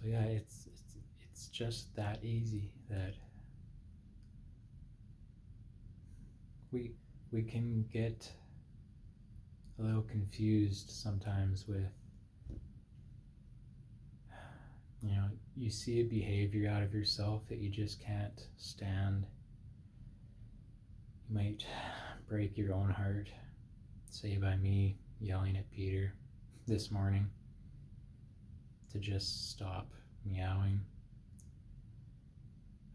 So yeah, it's just that easy that we we can get a little confused sometimes with, you see a behavior out of yourself that you just can't stand. You might break your own heart, say by me yelling at Peter this morning to just stop meowing.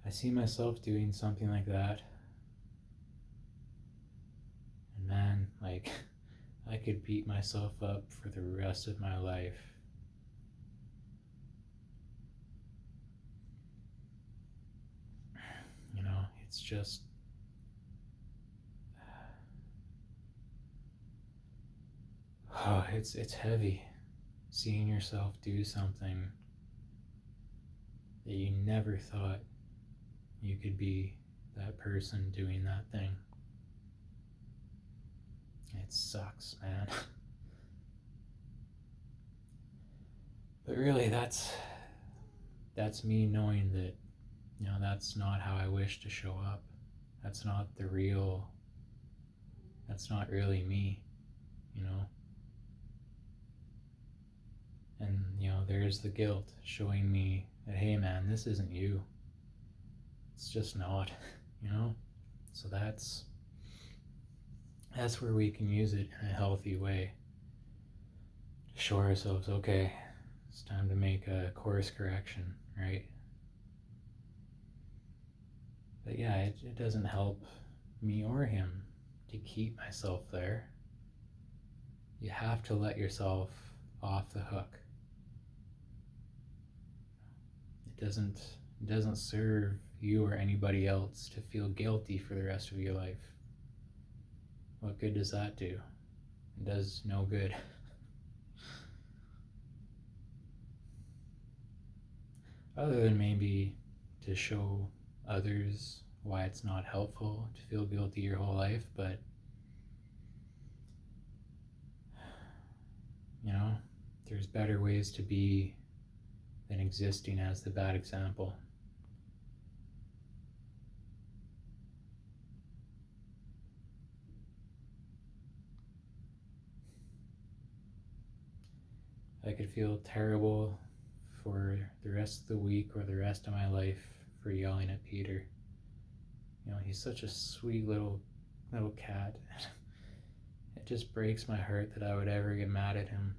I see myself doing something like that, and man, like, I could beat myself up for the rest of my life. It's just, oh, it's heavy seeing yourself do something that you never thought you could be that person doing that thing. It sucks, man. But really, that's me knowing that, that's not how I wish to show up. That's not that's not really me, you know? And, there's the guilt showing me that, hey man, this isn't you. It's just not, you know? So that's where we can use it in a healthy way to show ourselves, okay, it's time to make a course correction, right? But yeah, it doesn't help me or him to keep myself there. You have to let yourself off the hook. It doesn't serve you or anybody else to feel guilty for the rest of your life. What good does that do? It does no good. Other than maybe to show others why it's not helpful to feel guilty your whole life, but there's better ways to be than existing as the bad example. I could feel terrible for the rest of the week or the rest of my life for yelling at Peter. He's such a sweet little cat. It just breaks my heart that I would ever get mad at him.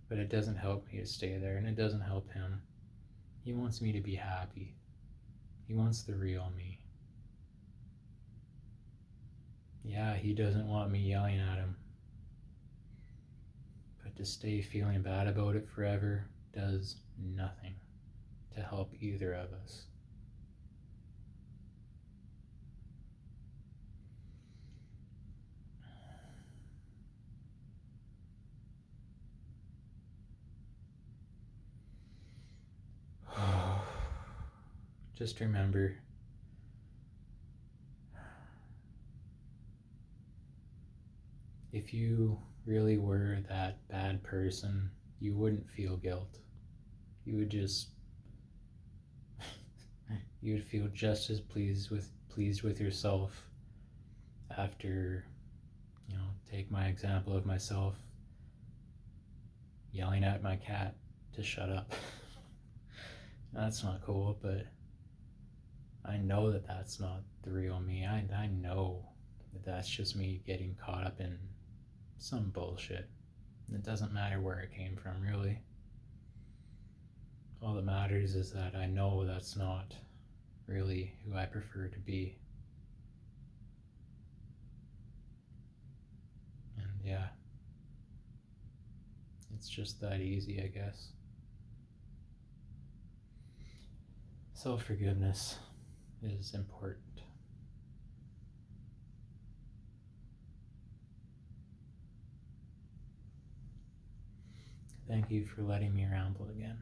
But it doesn't help me to stay there, and it doesn't help him. He wants me to be happy. He wants the real me. Yeah, he doesn't want me yelling at him. But to stay feeling bad about it forever does nothing to help either of us. Just remember, if you really were that bad person, you wouldn't feel guilt. You would just you would feel just as pleased with yourself after, take my example of myself yelling at my cat to shut up. That's not cool, but I know that that's not the real me. I know that that's just me getting caught up in some bullshit. It doesn't matter where it came from, really. All that matters is that I know that's not really who I prefer to be. And yeah, it's just that easy, I guess. Self-forgiveness is important. Thank you for letting me ramble again.